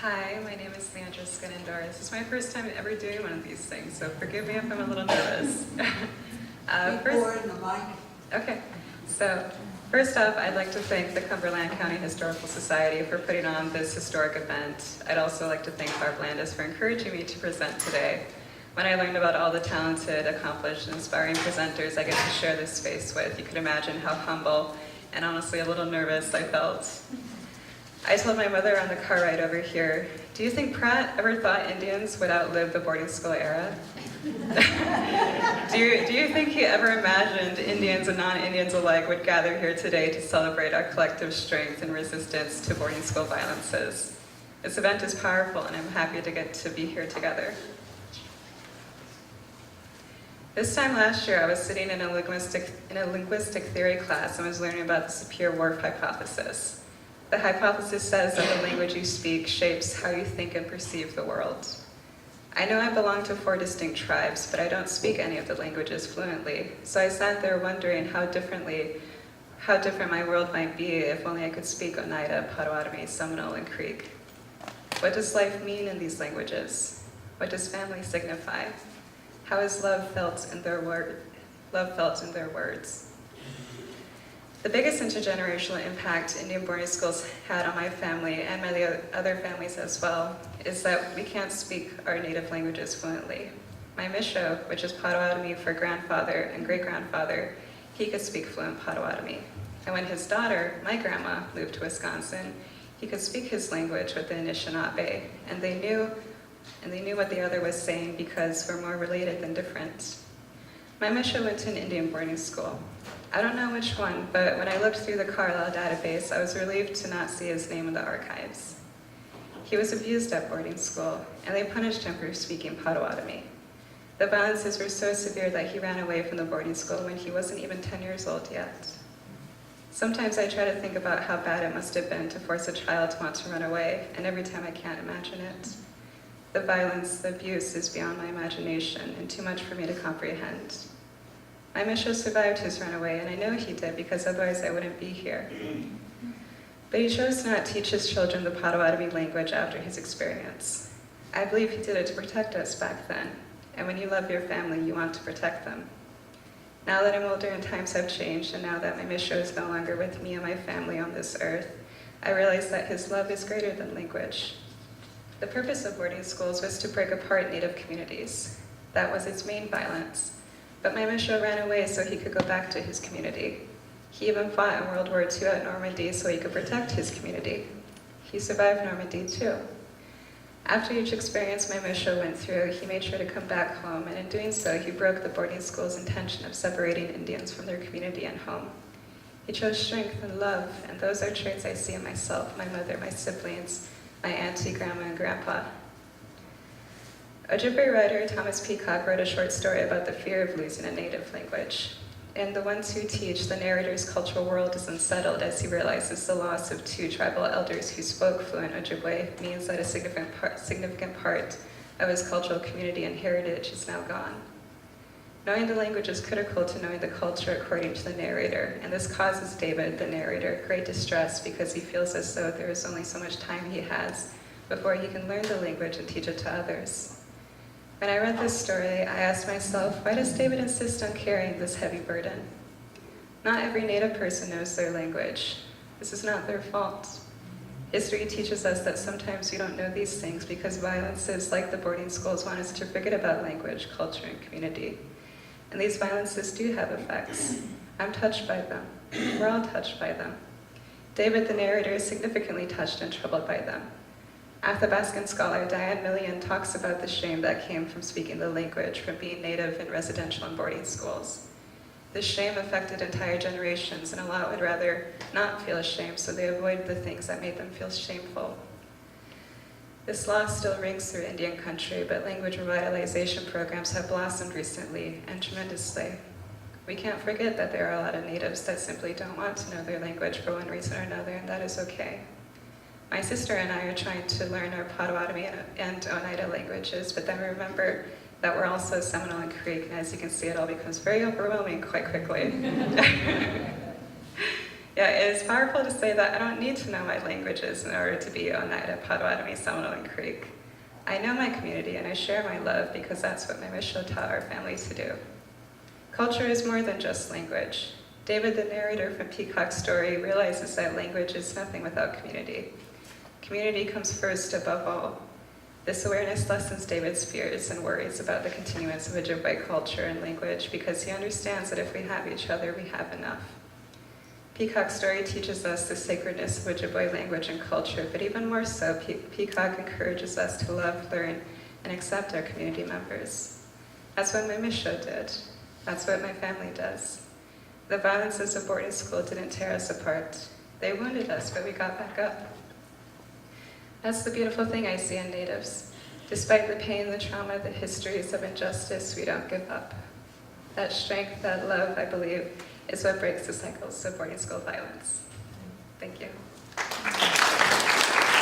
Hi, my name is Liandra Skenandore. This is my first time ever doing one of these things, so forgive me if I'm a little nervous. Okay, so first off, I'd like to thank the Cumberland County Historical Society for putting on this historic event. I'd also like to thank Barb Landis for encouraging me to present today. When I learned about all the talented, accomplished, and inspiring presenters I get to share this space with, you can imagine how humble and honestly a little nervous I felt. I told my mother on the car ride over here, do you think Pratt ever thought Indians would outlive the boarding school era? do you think he ever imagined Indians and non-Indians alike would gather here today to celebrate our collective strength and resistance to boarding school violences? This event is powerful and I'm happy to get to be here together. This time last year, I was sitting in a linguistic theory class and was learning about the Sapir-Whorf hypothesis. The hypothesis says that the language you speak shapes how you think and perceive the world. I know I belong to 4 distinct tribes, but I don't speak any of the languages fluently, so I sat there wondering how different my world might be if only I could speak Oneida, Potawatomi, Seminole, and Creek. What does life mean in these languages? What does family signify? How is love felt in their words? The biggest intergenerational impact Indian boarding schools had on my family and many other families as well is that we can't speak our native languages fluently. My Misho, which is Potawatomi for grandfather and great-grandfather, he could speak fluent Potawatomi. And when his daughter, my grandma, moved to Wisconsin, he could speak his language with the Anishinaabe, and they knew what the other was saying because we're more related than different. My Misho went to an Indian boarding school. I don't know which one, but when I looked through the Carlisle database, I was relieved to not see his name in the archives. He was abused at boarding school, and they punished him for speaking Potawatomi. The violences were so severe that he ran away from the boarding school when he wasn't even 10 years old yet. Sometimes I try to think about how bad it must have been to force a child to want to run away, and every time I can't imagine it. The violence, the abuse is beyond my imagination and too much for me to comprehend. My Misho survived his runaway, and I know he did because otherwise I wouldn't be here. But he chose to not teach his children the Potawatomi language after his experience. I believe he did it to protect us back then, and when you love your family, you want to protect them. Now that I'm older and times have changed, and now that my Misho is no longer with me and my family on this earth, I realize that his love is greater than language. The purpose of boarding schools was to break apart Native communities. That was its main violence. But my Misho ran away so he could go back to his community. He even fought in World War II at Normandy so he could protect his community. He survived Normandy too. After each experience my Misho went through, he made sure to come back home, and in doing so, he broke the boarding school's intention of separating Indians from their community and home. He chose strength and love, and those are traits I see in myself, my mother, my siblings, my auntie, grandma, and grandpa. Ojibwe writer Thomas Peacock wrote a short story about the fear of losing a native language. In The Ones Who Teach, the narrator's cultural world is unsettled as he realizes the loss of 2 tribal elders who spoke fluent Ojibwe means that a significant part of his cultural community and heritage is now gone. Knowing the language is critical to knowing the culture, according to the narrator, and this causes David, the narrator, great distress because he feels as though there is only so much time he has before he can learn the language and teach it to others. When I read this story, I asked myself, why does David insist on carrying this heavy burden? Not every Native person knows their language. This is not their fault. History teaches us that sometimes we don't know these things because violences like the boarding schools want us to forget about language, culture, and community. And these violences do have effects. I'm touched by them. We're all touched by them. David, the narrator, is significantly touched and troubled by them. Athabascan scholar Diane Millian talks about the shame that came from speaking the language, from being Native in residential and boarding schools. This shame affected entire generations, and a lot would rather not feel ashamed, so they avoided the things that made them feel shameful. This loss still rings through Indian country, but language revitalization programs have blossomed recently, and tremendously. We can't forget that there are a lot of Natives that simply don't want to know their language for one reason or another, and that is okay. My sister and I are trying to learn our Potawatomi and Oneida languages, but then we remember that we're also Seminole and Creek, and as you can see, it all becomes very overwhelming quite quickly. Yeah, it is powerful to say that I don't need to know my languages in order to be Oneida, Potawatomi, Seminole, and Creek. I know my community and I share my love because that's what my mission taught our families to do. Culture is more than just language. David, the narrator from Peacock's story, realizes that language is nothing without community. Community comes first above all. This awareness lessens David's fears and worries about the continuance of Ojibwe culture and language because he understands that if we have each other, we have enough. Peacock's story teaches us the sacredness of Ojibwe language and culture, but even more so, Peacock encourages us to love, learn, and accept our community members. That's what my Misho did. That's what my family does. The violences of boarding school didn't tear us apart. They wounded us, but we got back up. That's the beautiful thing I see in Natives. Despite the pain, the trauma, the histories of injustice, we don't give up. That strength, that love, I believe, is what breaks the cycles of boarding school violence. Thank you.